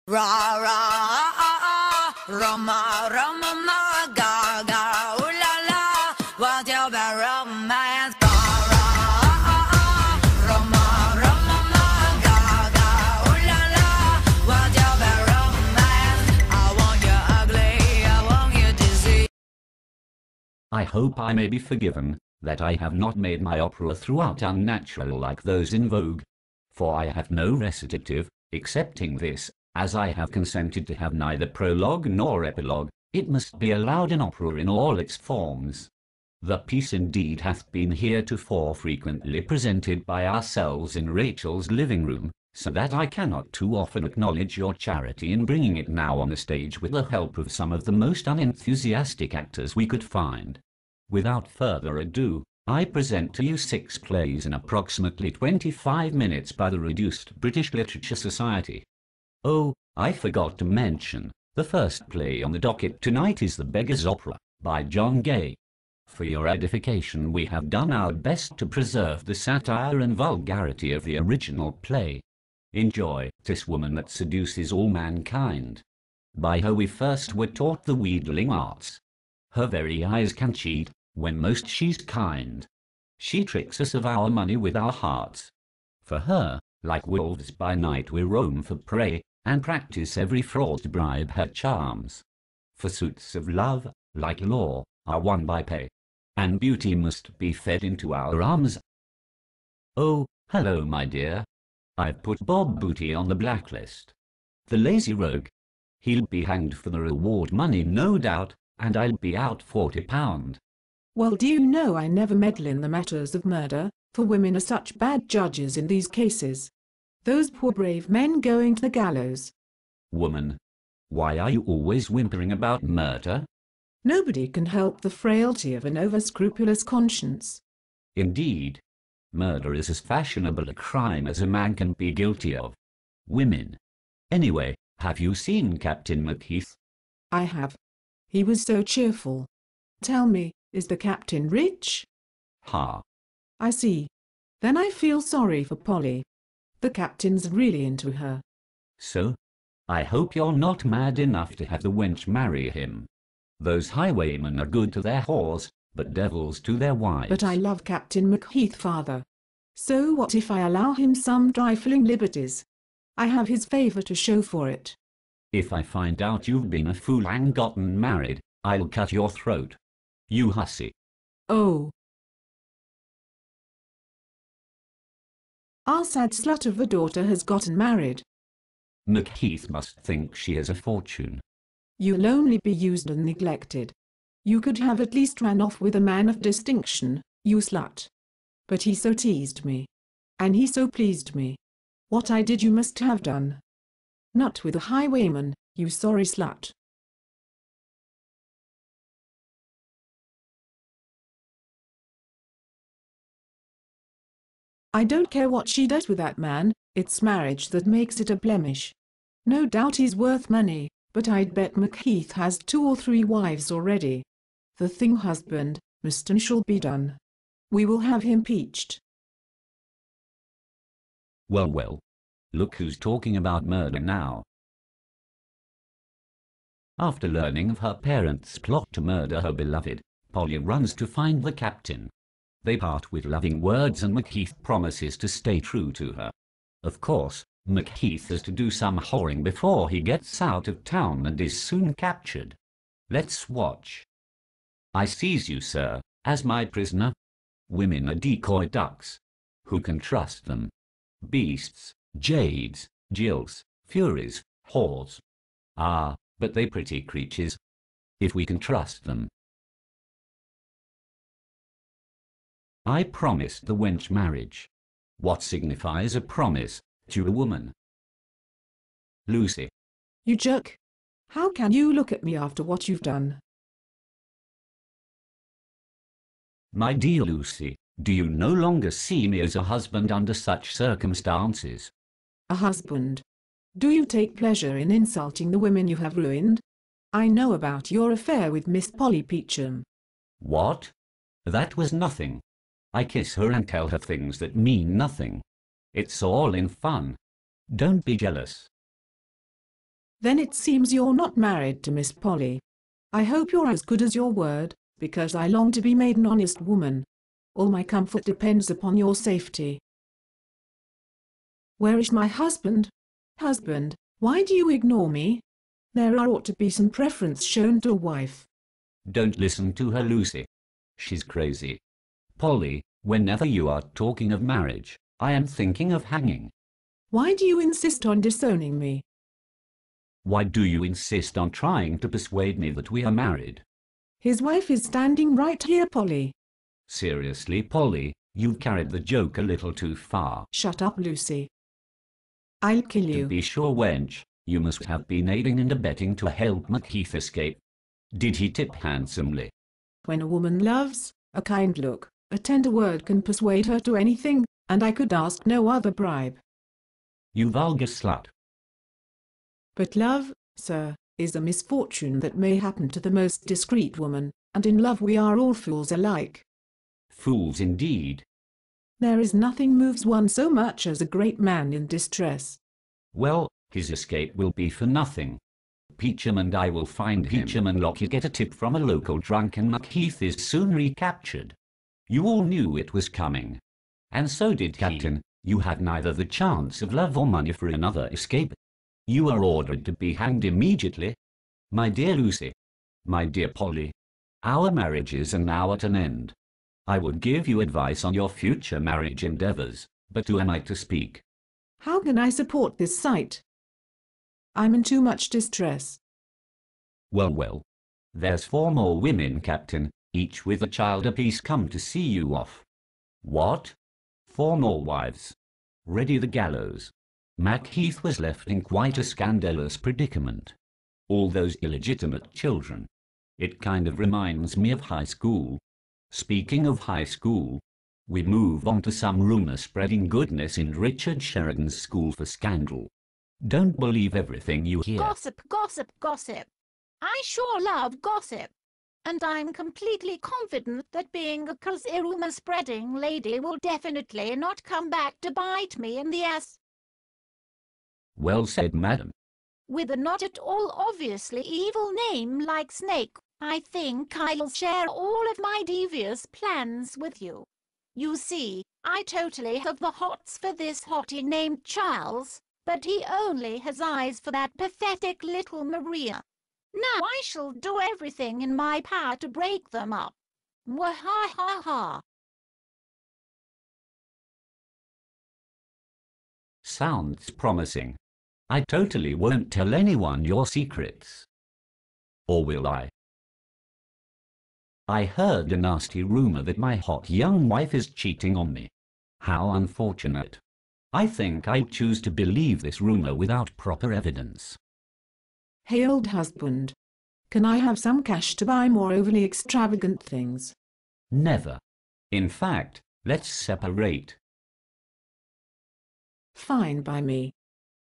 Ra ra Roma Roma ma ga ga ooh la la, what's your bad romance? Ra ra Roma Roma ma ga ga ooh la la, what's your bad romance? I want you ugly, I want you disease. I hope I may be forgiven that I have not made my opera throughout unnatural like those in vogue, for I have no recitative, excepting this. As I have consented to have neither prologue nor epilogue, it must be allowed in opera in all its forms. The piece indeed hath been heretofore frequently presented by ourselves in Rachel's living room, so that I cannot too often acknowledge your charity in bringing it now on the stage with the help of some of the most unenthusiastic actors we could find. Without further ado, I present to you 6 plays in approximately 25 minutes by the reduced British Literature Society. Oh, I forgot to mention, the first play on the docket tonight is The Beggar's Opera, by John Gay. For your edification we have done our best to preserve the satire and vulgarity of the original play. Enjoy This Woman That Seduces All Mankind. By her we first were taught the wheedling arts. Her very eyes can cheat, when most she's kind. She tricks us of our money with our hearts. For her, like wolves by night we roam for prey, and practice every fraud to bribe her charms. For suits of love, like law, are won by pay, and beauty must be fed into our arms. Oh, hello, my dear. I've put Bob Booty on the blacklist. The lazy rogue. He'll be hanged for the reward money, no doubt, and I'll be out £40. Well, do you know I never meddle in the matters of murder, for women are such bad judges in these cases. Those poor brave men going to the gallows. Woman, why are you always whimpering about murder? Nobody can help the frailty of an over-scrupulous conscience. Indeed, murder is as fashionable a crime as a man can be guilty of. Women. Anyway, have you seen Captain Macheath? I have. He was so cheerful. Tell me, is the captain rich? Ha. I see. Then I feel sorry for Polly. The captain's really into her. So? I hope you're not mad enough to have the wench marry him. Those highwaymen are good to their whores, but devils to their wives. But I love Captain Macheath, father. So what if I allow him some trifling liberties? I have his favour to show for it. If I find out you've been a fool and gotten married, I'll cut your throat. You hussy. Oh. Our sad slut of a daughter has gotten married. Macheath must think she has a fortune. You'll only be used and neglected. You could have at least ran off with a man of distinction, you slut. But he so teased me. And he so pleased me. What I did you must have done. Not with a highwayman, you sorry slut. I don't care what she does with that man, it's marriage that makes it a blemish. No doubt he's worth money, but I'd bet Macheath has 2 or 3 wives already. The thing, husband, must and shall be done. We will have him peached. Well, well. Look who's talking about murder now. After learning of her parents' plot to murder her beloved, Polly runs to find the captain. They part with loving words and Macheath promises to stay true to her. Of course, Macheath has to do some whoring before he gets out of town and is soon captured. Let's watch. I seize you, sir, as my prisoner. Women are decoy ducks. Who can trust them? Beasts, jades, jills, furies, whores. Ah, but they pretty creatures. If we can trust them. I promised the wench marriage. What signifies a promise to a woman? Lucy. You jerk. How can you look at me after what you've done? My dear Lucy, do you no longer see me as a husband under such circumstances? A husband? Do you take pleasure in insulting the women you have ruined? I know about your affair with Miss Polly Peachum. What? That was nothing. I kiss her and tell her things that mean nothing. It's all in fun. Don't be jealous. Then it seems you're not married to Miss Polly. I hope you're as good as your word, because I long to be made an honest woman. All my comfort depends upon your safety. Where is my husband? Husband, why do you ignore me? There ought to be some preference shown to a wife. Don't listen to her, Lucy. She's crazy. Polly, whenever you are talking of marriage, I am thinking of hanging. Why do you insist on disowning me? Why do you insist on trying to persuade me that we are married? His wife is standing right here, Polly. Seriously, Polly, you've carried the joke a little too far. Shut up, Lucy. I'll kill To you. be sure, wench, you must have been aiding and abetting to help Macheath escape. Did he tip handsomely? When a woman loves, a kind look, a tender word can persuade her to anything, and I could ask no other bribe. You vulgar slut. But love, sir, is a misfortune that may happen to the most discreet woman, and in love we are all fools alike. Fools indeed. There is nothing moves one so much as a great man in distress. Well, his escape will be for nothing. Peacham and I will find him. Peacham and Lockyer get a tip from a local drunk and Macheath is soon recaptured. You all knew it was coming. And so did Captain. You had neither the chance of love or money for another escape. You are ordered to be hanged immediately. My dear Lucy, my dear Polly, our marriages are now at an end. I would give you advice on your future marriage endeavors, but who am I to speak? How can I support this sight? I'm in too much distress. Well, there's 4 more women, Captain, each with a child apiece come to see you off. What? 4 more wives. Ready the gallows. Macheath was left in quite a scandalous predicament. All those illegitimate children. It kind of reminds me of high school. Speaking of high school, we move on to some rumor-spreading goodness in Richard Sheridan's school for scandal. Don't believe everything you hear. Gossip, gossip, gossip. I sure love gossip. And I'm completely confident that being a rumor-spreading lady will definitely not come back to bite me in the ass. Well said, madam. With a not at all obviously evil name like Snake, I think I'll share all of my devious plans with you. You see, I totally have the hots for this hottie named Charles, but he only has eyes for that pathetic little Maria. Now I shall do everything in my power to break them up. Mwahaha. Sounds promising. I totally won't tell anyone your secrets. Or will I? I heard a nasty rumor that my hot young wife is cheating on me. How unfortunate. I think I'd choose to believe this rumor without proper evidence. Hey, old husband. Can I have some cash to buy more overly extravagant things? Never. In fact, let's separate. Fine by me.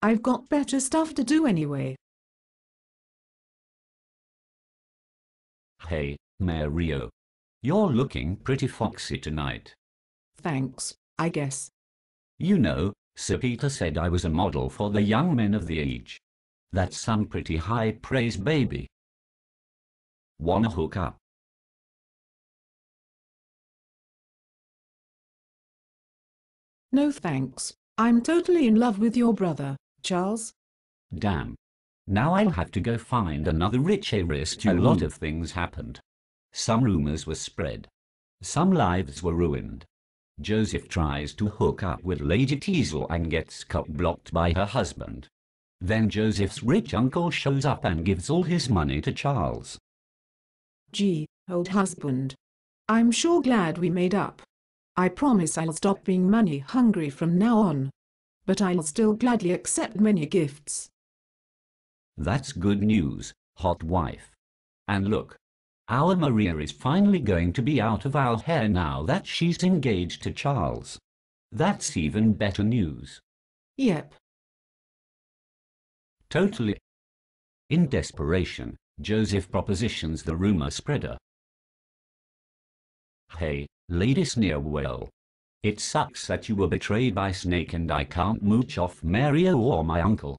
I've got better stuff to do anyway. Hey, Mario. You're looking pretty foxy tonight. Thanks, I guess. You know, Sir Peter said I was a model for the young men of the age. That's some pretty high praise, baby. Wanna hook up? No thanks. I'm totally in love with your brother, Charles. Damn. Now I'll have to go find another rich heiress. A lot of things happened. Some rumors were spread. Some lives were ruined. Joseph tries to hook up with Lady Teasel and gets cock-blocked by her husband. Then Joseph's rich uncle shows up and gives all his money to Charles. Gee, old husband. I'm sure glad we made up. I promise I'll stop being money hungry from now on. But I'll still gladly accept many gifts. That's good news, hot wife. And look, our Maria is finally going to be out of our hair now that she's engaged to Charles. That's even better news. Yep. Totally. In desperation, Joseph propositions the rumor spreader. Hey, Lady Sneerwell. It sucks that you were betrayed by Snake and I can't mooch off Mario or my uncle.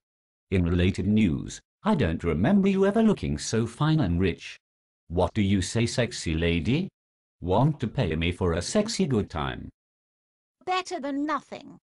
In related news, I don't remember you ever looking so fine and rich. What do you say, sexy lady? Want to pay me for a sexy good time? Better than nothing.